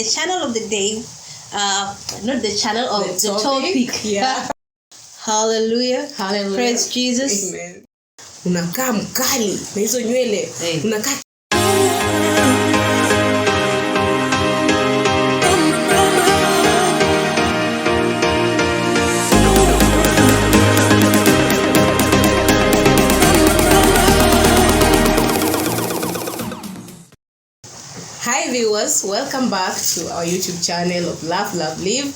The channel of the day, not the channel of the topic. Yeah. Hallelujah. Hallelujah. Praise Jesus. Amen. Unakaa mkali na hizo nywele. Unakaa Hi viewers, welcome back to our YouTube channel of Love Love Live.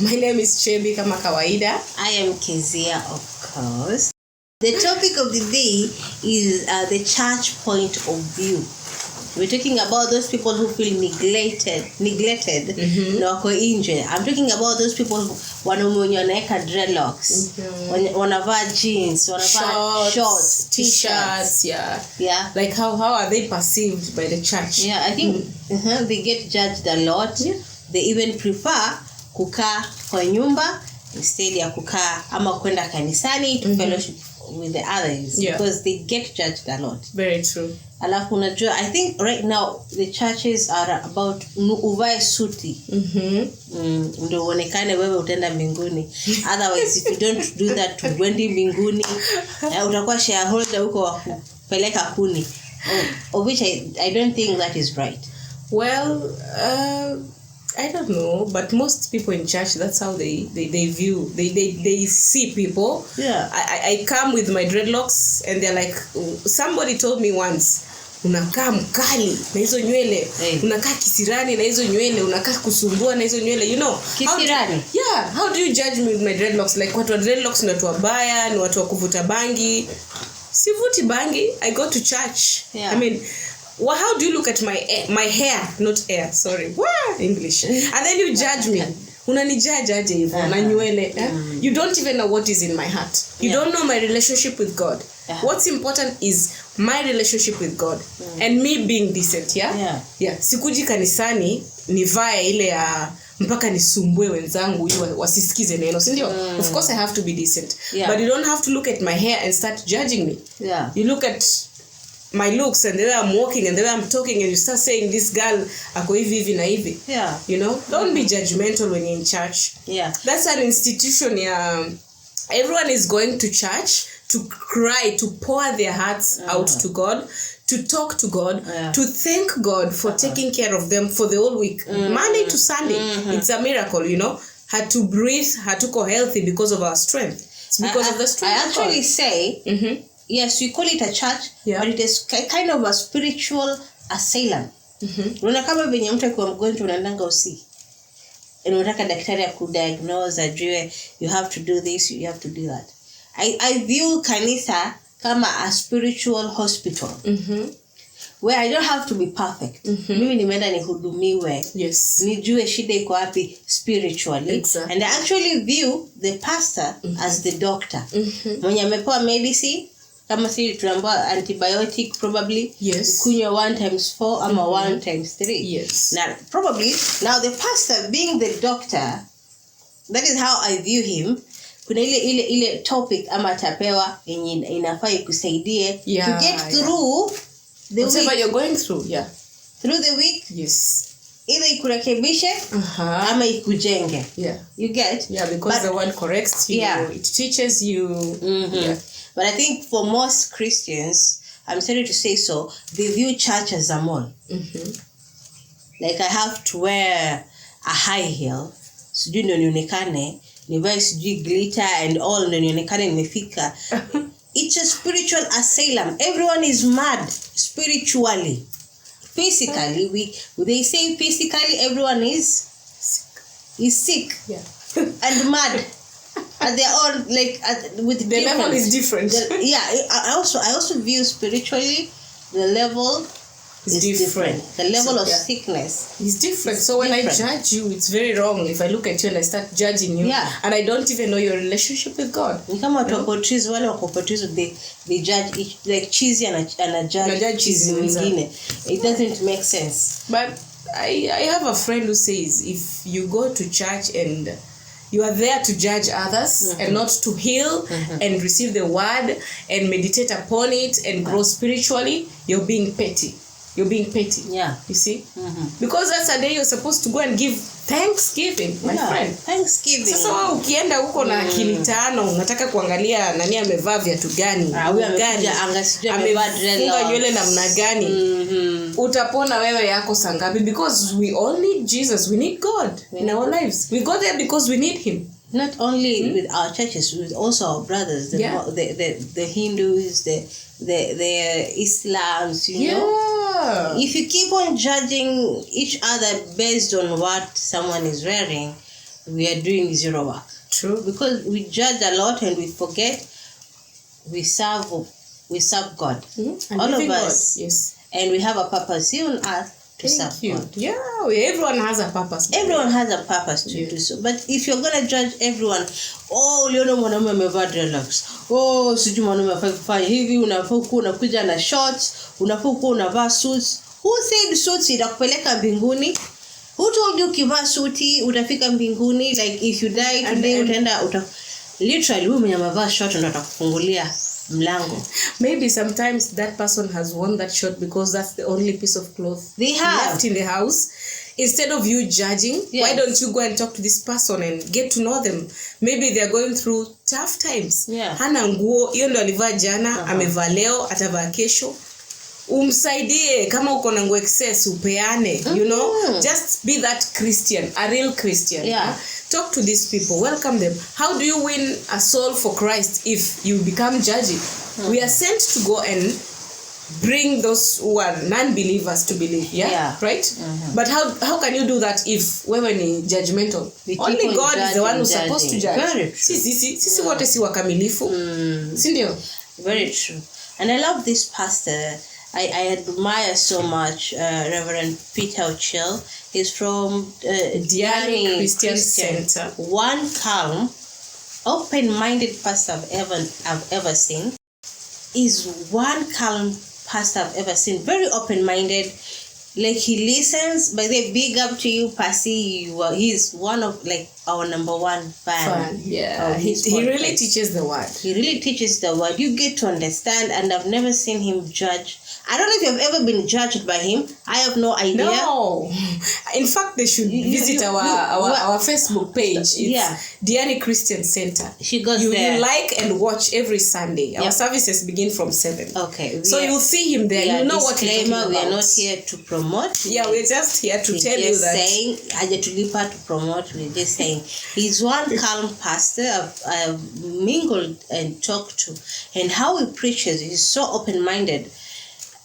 My name is Chebi kama kawaida. I am Kezia, of course. The topic of the day is the church point of view. We're talking about those people who feel neglected. Na wako nje. I'm talking about those people wanaume wenye wanaweka dreadlocks, wanavaa jeans, wanavaa shorts, t-shirts. Yeah. Like how are they perceived by the church? Yeah, I think they get judged a lot. Yeah. They even prefer kukaa kwa nyumba instead ya kukaa ama kwenda kanisani to fellowship with the others, because they get judged a lot. Very true. Alafu unajua, I think right now the churches are about uvae suti. Ndio uonekane wewe utaenda mbinguni. Otherwise if you don't do that, uendi mbinguni. Utakuwa shareholder huko wa kupeleka kuni. Of which I don't think that is right. Well, I don't know, but most people in church, that's how they view, they see people. Yeah. I come with my dreadlocks and they're like, somebody told me once, unakaa mkali na hizo nywele, unakaa kisirani na hizo nywele, unakaa kusumbua na hizo nywele, you know. Kisirani? How do you judge me with my dreadlocks? Like watu wa dreadlocks ni watu wabaya, ni watu wa kuvuta bangi. Sivuti bangi, I go to church. Yeah. I mean, well, how do you look at my hair, not hair, sorry. English. And then you judge me. Unanijudge aje hivyo na nywele. You don't even know what is in my heart. You don't know my relationship with God. What's important is my relationship with God and me being decent, yeah? Sikuji kanisani nivae ile ya mpaka nisumbue wenzangu ili wasisikize neno, si ndio? Of course I have to be decent. But you don't have to look at my hair and start judging me. You look at my looks and the way I'm walking and the way I'm talking and you start saying this girl ako hivi na hivi. You know, don't be judgmental when you're in church. That's an institution. Everyone is going to church to cry, to pour their hearts out to God, to talk to God, to thank God for taking care of them for the whole week, Monday to Sunday. It's a miracle, you know. Had to breathe, had to go healthy because of our strength. It's because of the strength. I actually say, yes, we call it a church, but it is kind of a spiritual asylum. Unaona kama venye mtu akiwa mgonjwa unaendanga usi. Unataka daktari akudiagnose ajue you have to do this, you have to do that. I view kanisa kama a spiritual hospital. Where I don't have to be perfect. Mimi nimeenda nihudumiwe. Nijue shida iko wapi spiritually. And I actually view the pastor as the doctor. Mwenye amepewa medicine, kama si tunaambiwa antibiotic probably. Kunywa 1x4 ama 1x3. Now the pastor being the doctor, that is how I view him. Kuna ile topic ama atapewa yenye inafaa ikusaidie to get through the whatever week. You're going through, Through the week. Either ikurekebishe ama ikujenge. You get? Because the word corrects you, it teaches you. But I think for most Christians, I'm sorry to say so, they view church as a mall. Like I have to wear a high heel, sijui ndio nionekane, nivae sijui glitter and all ndio nionekane nimefika. It's a spiritual asylum. Everyone is mad spiritually. Physically, they say physically everyone is sick and mad. And they're all like with the level is different. I also view spiritually the level is different. The level of sickness is different. So when I judge you, it's very wrong if I look at you and I start judging you and I don't even know your relationship with God. Ni kama watu wale wako they judge each, like cheesy and judge cheesy mwingine. It doesn't make sense. But I have a friend who says if you go to church and you are there to judge others and not to heal and receive the word and meditate upon it and grow spiritually, you're being petty. you're being petty. Yeah. You see? Because that's a day you're supposed to go and give thanksgiving, my friend. Thanksgiving. Sasa ukienda huko na akili tano unataka kuangalia nani amevaa viatu gani, amefunga nywele namna gani, utapona wewe yako sangapi? Because we all need Jesus, we need God in our lives. We go there because we need him. Not only with our churches, with also our brothers, the Hindus, the Islams, you know. If you keep on judging each other based on what someone is wearing, we are doing zero work. True. Because we judge a lot and we forget we serve God. All of us. God. Yes. And we have a purpose here on earth to serve God. Yeah, everyone has a purpose. Everyone has a purpose to do so. But if you're going to judge everyone, uliona mwanaume amevaa dreadlocks, sijui mwanaume afai kufanya hivi, unafaa kuwa unakuja na shorts, unafaa kuwa unavaa suits. Who said suits itakupeleka mbinguni? Who told you ukivaa suti utafika mbinguni? Like if you die today utaenda literally wewe mwenye amevaa short ndo atakufungulia mlango. Maybe sometimes that person has worn that shirt because that's the only piece of cloth they have left in the house. Instead of you judging, why don't you go and talk to this person and get to know them? Maybe they're going through tough times. Hana nguo, hiyo ndo alivaa jana, amevaa leo, atavaa kesho. Umsaidie kama uko na nguo excess upeane, you know. Just be that Christian, a real Christian. Talk to these people, welcome them. How do you win a soul for Christ if you become judgy? We are sent to go and bring those who are non-believers to believe, right? But how can you do that if wewe ni judgmental? Only God is the one who's supposed to judge. Sisi wote si wakamilifu. Si ndio? Very true. And I love this pastor. I admire so much Reverend Peter Ochil. He's from Diani Christian Center. One calm, open-minded pastor I've ever seen. Is one calm pastor I've ever seen. Very open-minded. Like he listens. By the way, big up to you, Passy. He's one of like our number one fan. Yeah, he really teaches the word. He really teaches the word. You get to understand, and I've never seen him judge. I don't know if you've ever been judged by him. I have no idea. No. In fact, they should visit our Facebook page. It's Diani Christian Center. She goes there. You like and watch every Sunday. Our services begin from 7. Okay. So you'll see him there. You know what we're talking about. We are not here to promote. Yeah, we're just here to tell you that. Saying, Ajatulipa to promote. We're just saying. He's one calm pastor I've mingled and talked to. And how he preaches, he's so open-minded.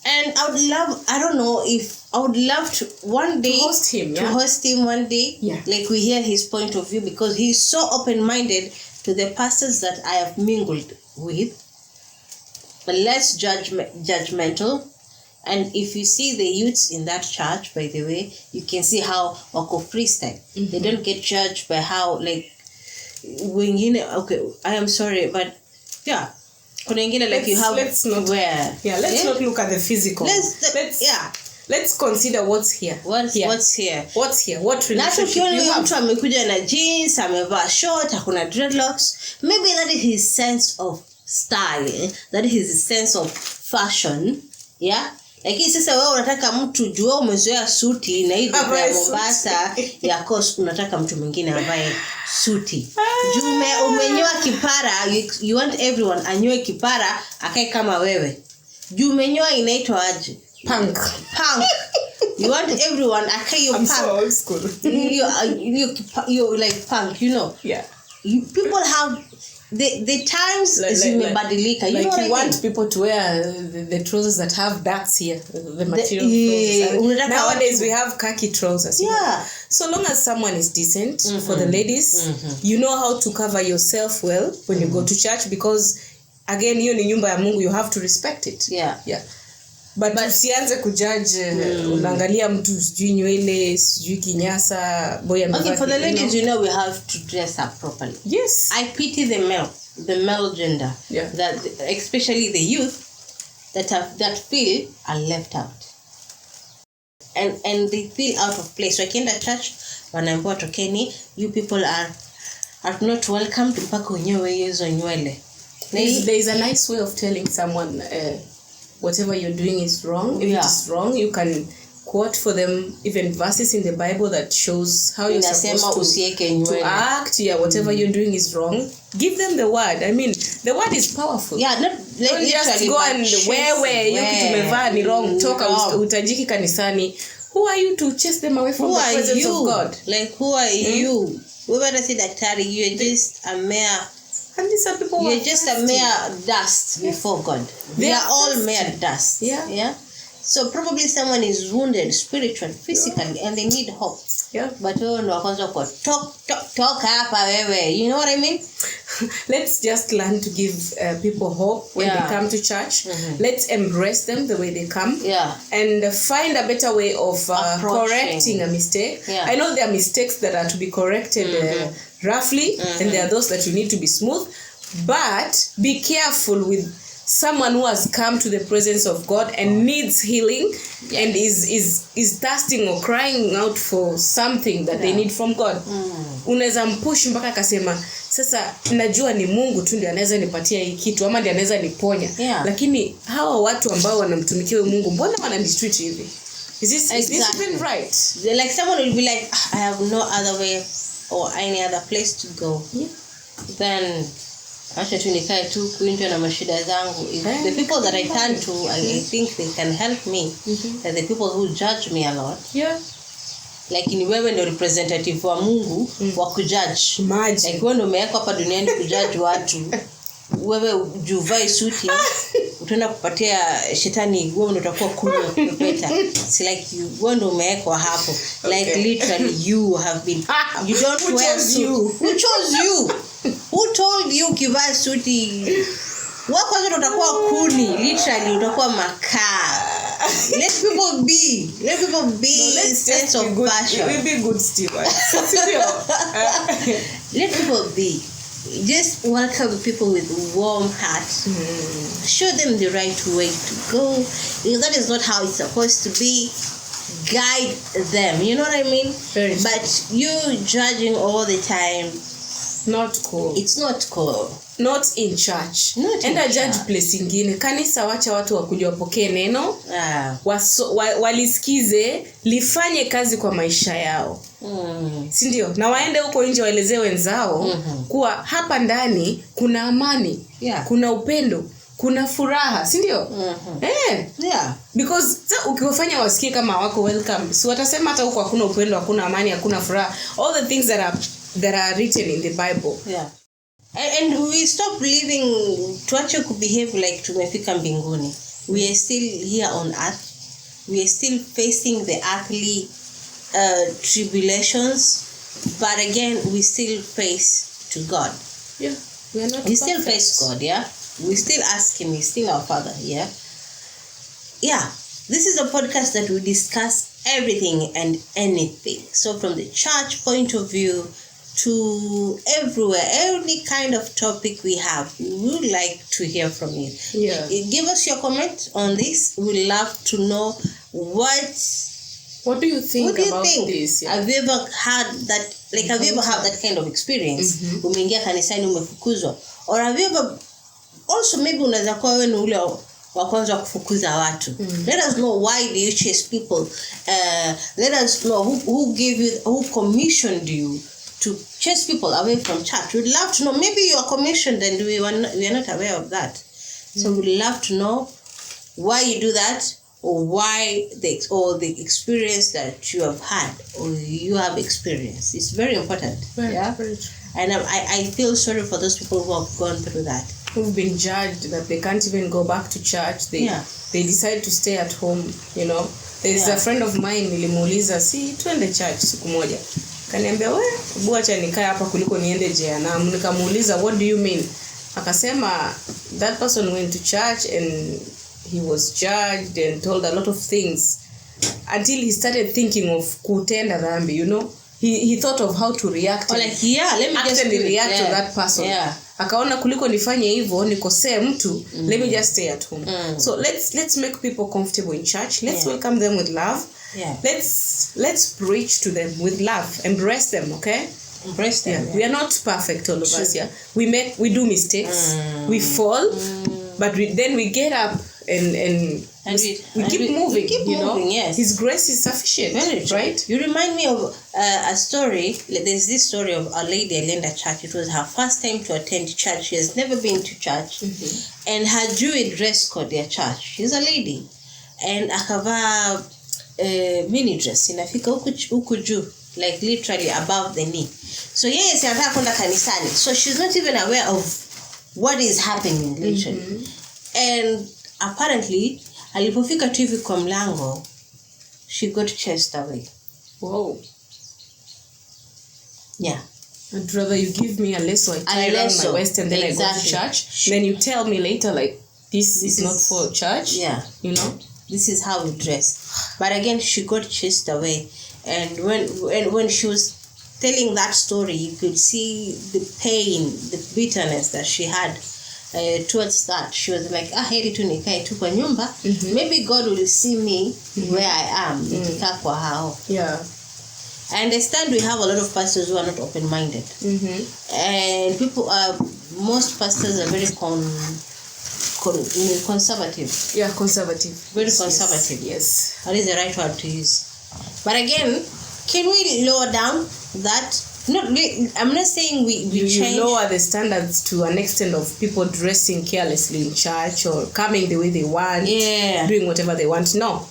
And I would love to one day to host him one day. Like we hear his point of view, because he's so open-minded to the pastors that I have mingled with. But less judgmental. And if you see the youths in that church, by the way, you can see how wako freestyle. They don't get judged by how I am sorry, but let's not look at the physical. Let's consider what's here. What's here? What relationship you have? Mtu amekuja na jeans, amevaa short, hakuna dreadlocks. Maybe that is his sense of style. That is his sense of fashion. Yeah? Lakini sasa wewe unataka mtu jua umezoea suti na hiyo ya Mombasa ya course unataka mtu mwingine avae suti. Jume umenyoa kipara, you want everyone anyoe kipara akae kama wewe. Jumenyoa inaitwa aje? Punk. You want everyone akae yo punk. I'm so old school. You like punk, you know. Yeah. People have the times zimebadilika. You know what you want people to wear the trousers that have darts here, the material trousers. Nowadays we have khaki trousers. Yeah. So long as someone is decent, for the ladies, you know how to cover yourself well when you go to church, because again, hiyo ni nyumba ya Mungu, you have to respect it. Yeah. But usianze kujudge, unaangalia mtu sijui nywele, sijui kinyasa, boy amevaa. Okay, for the ladies, you know we have to dress up properly. Yes. I pity the male gender. Yeah. That especially the youth that feel are left out. And they feel out of place. So akienda church, wanaambiwa tokeni, you people are not welcome mpaka unyoe hizo nywele. There is a nice way of telling someone whatever you're doing is wrong. If it is wrong, you can quote for them even verses in the Bible that shows how you're supposed to act. Whatever you're doing is wrong. Give them the word. I mean, the word is powerful. Don't just go and where you tumevaa ni wrong. Toka utajiki kanisani. Who are you to chase them away from the presence of God? Like, who are you? We better say daktari, you're just a mere. And these are people. You're just a mere dust before God. They are all mere dust. Yeah. So probably someone is wounded spiritually, physically, and they need hope. Yeah. But talk hapa wewe. You know what I mean? Let's just learn to give people hope when they come to church. Let's embrace them the way they come. And find a better way of correcting a mistake. I know there are mistakes that are to be corrected roughly, and there are those that you need to be smooth. But be careful with someone who has come to the presence of God and needs healing and is thirsting or crying out for something that they need from God. Unaweza mpush mpaka akasema sasa najua ni Mungu tu ndiye anaweza nipatia hii kitu ama ndiye anaweza niponya. Lakini hawa watu ambao wanamtumikia Mungu mbona wanamistreat hivi? Is this even right? Like someone will be like, I have no other way or any other place to go. Then acha tu nikae tu kuingia na mashida zangu. The people that I turn to, I think they can help me. And the people who judge me a lot. Like ni wewe ndio representative wa Mungu wa kujudge. Like wewe ndio umewekwa hapa duniani kujudge watu. Wewe ujuvai suti utaenda kupatia shetani, wewe ndio utakuwa kupepeta. It's like wewe ndio umewekwa hapo. Like literally you have been, you don't wear suit. Who chose you? Who told you kivaa suti? Wako zote utakuwa kuni, literally utakuwa makaa. Let people be. No, sense of passion. We'll be good stewards. Let people be. Just welcome people with warm hearts. Show them the right way to go. If that is not how it's supposed to be, guide them. You know what I mean? But you judging all the time, not cool. It's not cool. Not in church. Enda judge place ingine. Kanisa wacha watu wakuje wapokee neno. Walisikize, lifanye kazi kwa maisha yao. Si ndio? Na waende huko nje waelezee wenzao kuwa hapa ndani kuna amani, kuna upendo, kuna furaha, si ndio? Because ukiwafanya wasikie kama wako welcome, so watasema hata huko hakuna upendo, hakuna amani, hakuna furaha. All the things that are written in the Bible. And we stop living tuache kubehave like tumefika mbinguni. We are still here on earth. We are still facing the earthly tribulations, but again we still face to God. We still face God. We still ask him. He's still our Father. This is a podcast that we discuss everything and anything. So from the church point of view to everywhere, any kind of topic we have, we would like to hear from you. Give us your comment on this. We'd love to know what do you think about this? Have you ever had that, like have you ever had that kind of experience? Umeingia kanisani umefukuzwa, or have you ever also maybe unaweza kuwa wewe ni ule wa kwanza kufukuza watu? Let us know, why do you chase people? Let us know who gave you, who commissioned you to chase people away from church. We'd love to know. Maybe you are commissioned and we are not aware of that. So we'd love to know why you do that, or why the experience that you have had or you have experienced. It's very important. And I feel sorry for those people who have gone through that. Who've been judged that they can't even go back to church. They decide to stay at home, you know. There's a friend of mine, nilimuuliza si tuende church siku moja. Kaniambia wewe acha nikae hapa kuliko niende jehanamu. Nikamuuliza what do you mean? Akasema that person went to church and he was judged and told a lot of things until he started thinking of kutenda dhambi, you know. He thought of how to react. Let me just react to that person. Akaona kuliko nifanye hivyo nikosee mtu, let me just stay at home. So let's make people comfortable in church. Let's welcome them with love. Let's preach to them with love. Embrace them, okay? Embrace them. We are not perfect, all of us. We do mistakes. We fall. But then we get up and we keep moving. Yes. His grace is sufficient. Very true. Right? You remind me of a story. There's this story of a lady attended church. It was her first time to attend church. She has never been to church. And her Jewish dress code their church. She's a lady. And akavaa mini dress. Inafika huku juu. Like literally above the knee. So yes, anataka kwenda kanisani. So she's not even aware of what is happening literally. And apparently alipofika tu hivi kwa mlango, she got chased away. Wow. Yeah. I'd rather you give me a lasso, I tie around my waist and then I go to church. Then you tell me later like this is not for church. Yeah. This is how we dress. But again, she got chased away. And when she was telling that story, you could see the pain, the bitterness that she had towards that. She was like, heri tu nikae tu kwa nyumba. Maybe God will see me where I am. Nikikaa kwa hao. Yeah. I understand we have a lot of pastors who are not open-minded. And most pastors are very conservative. Yeah, conservative. Very conservative. Yes. That is the right word to use. But again, can we lower down that? I'm not saying we change. You lower the standards to an extent of people dressing carelessly in church or coming the way they want, doing whatever they want. No.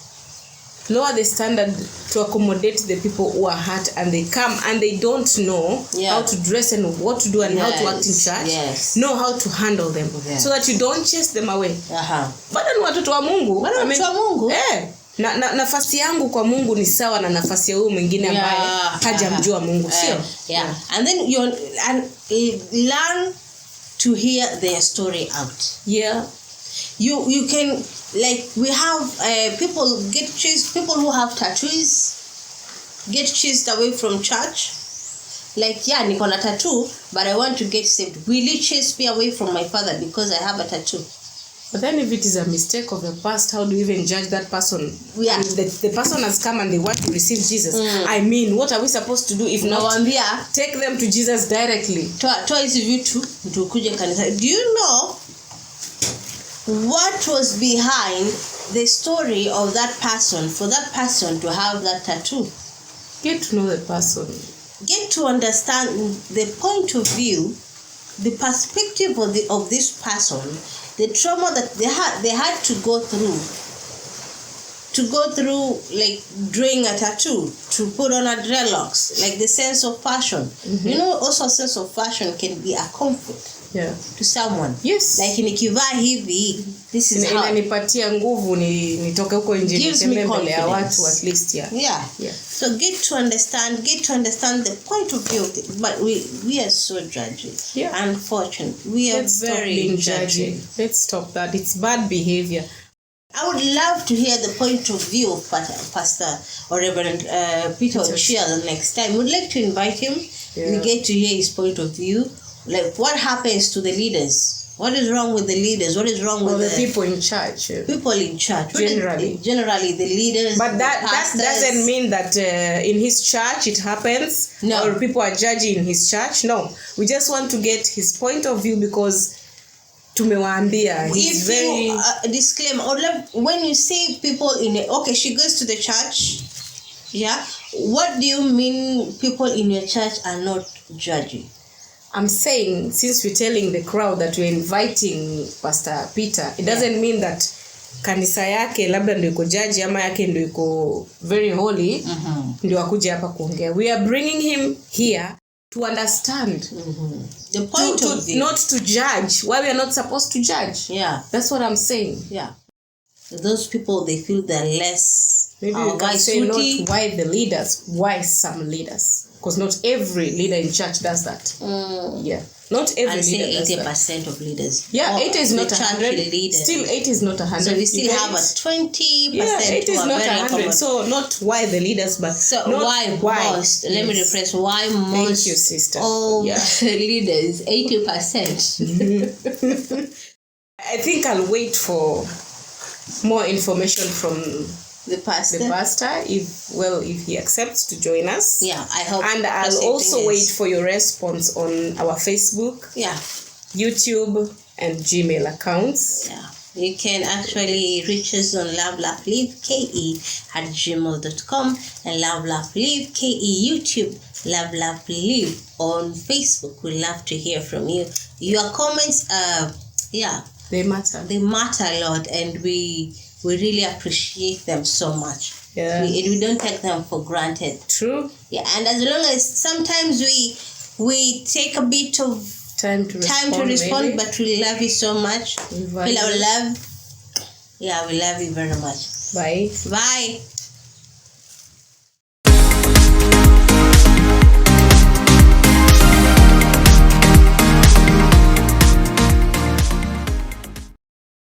Lower the standard to accommodate the people who are hurt and they come and they don't know how to dress and what to do and how to act in church. Know how to handle them so that you don't chase them away. Bado ni watoto wa Mungu. Nafasi yangu kwa Mungu ni sawa na nafasi ya huyu mwingine ambaye hajamjua Mungu, sio? And then you learn to hear their story out. You can, like, we have people get chased, people who have tattoos get chased away from church. Like, niko na tattoo, but I want to get saved. Will you chase me away from my father because I have a tattoo? But then if it is a mistake of the past, how do you even judge that person? And the person has come and they want to receive Jesus. I mean, what are we supposed to do if not take them to Jesus directly? Do you know what was behind the story of that person, for that person to have that tattoo? Get to know the person. Get to understand the point of view, the perspective of this person, the trauma that they had to go through, like drawing a tattoo, to put on a dreadlocks, like the sense of fashion. Also a sense of fashion can be a comfort to someone. Yes. Like nikivaa hivi, this is how inanipatia nguvu nitoke huko nje nitembe mbele ya watu at least. So get to understand the point of view of it. But we are so judgy. Unfortunately, we are very judgy. Let's stop that. It's bad behavior. I would love to hear the point of view of Pastor or Reverend Peter Ochieng the next time. We'd like to invite him. We get to hear his point of view. Like, what happens to the leaders? What is wrong with the leaders? What is wrong with the people in church? People in church. Generally the leaders. But that doesn't mean that in his church it happens. No. Or people are judging in his church. No. We just want to get his point of view because tumewaambia he's very disclaimer. Or when you say people she goes to the church. What do you mean people in your church are not judging? I'm saying, since we're telling the crowd that we're inviting Pastor Peter, it doesn't mean that kanisa yake labda ndio iko judge ama yake ndio iko very holy ndio akuje hapa kuongea. We are bringing him here to understand the point of view, not to judge. Why we are not supposed to judge. That's what I'm saying. Those people, they feel they're less. Maybe you can say not why the leaders, why some leaders. Because not every leader in church does that. Not every leader does that. 80% of leaders. 80 is not 100. Still 80 is not 100. So we still have a 20%. 80 is not 100. So not why the leaders, but why most. Let me rephrase. Why most? Thank you, sister. Leaders, 80%. I think I'll wait for more information from the pastor, if he accepts to join us. I hope. And I'll also wait for your response on our Facebook, YouTube, and Gmail accounts. Yeah. You can actually reach us on LoveLaughLiveKE at gmail.com and LoveLaughLiveKE YouTube, LoveLaughLive on Facebook. We love to hear from you. Your comments They matter. They matter a lot, and we really appreciate them so much. Yeah. We don't take them for granted. True. Yeah, and as long as sometimes we take a bit of time to respond, maybe. But we love you so much. We love. Yeah, we love you very much. Bye. Bye.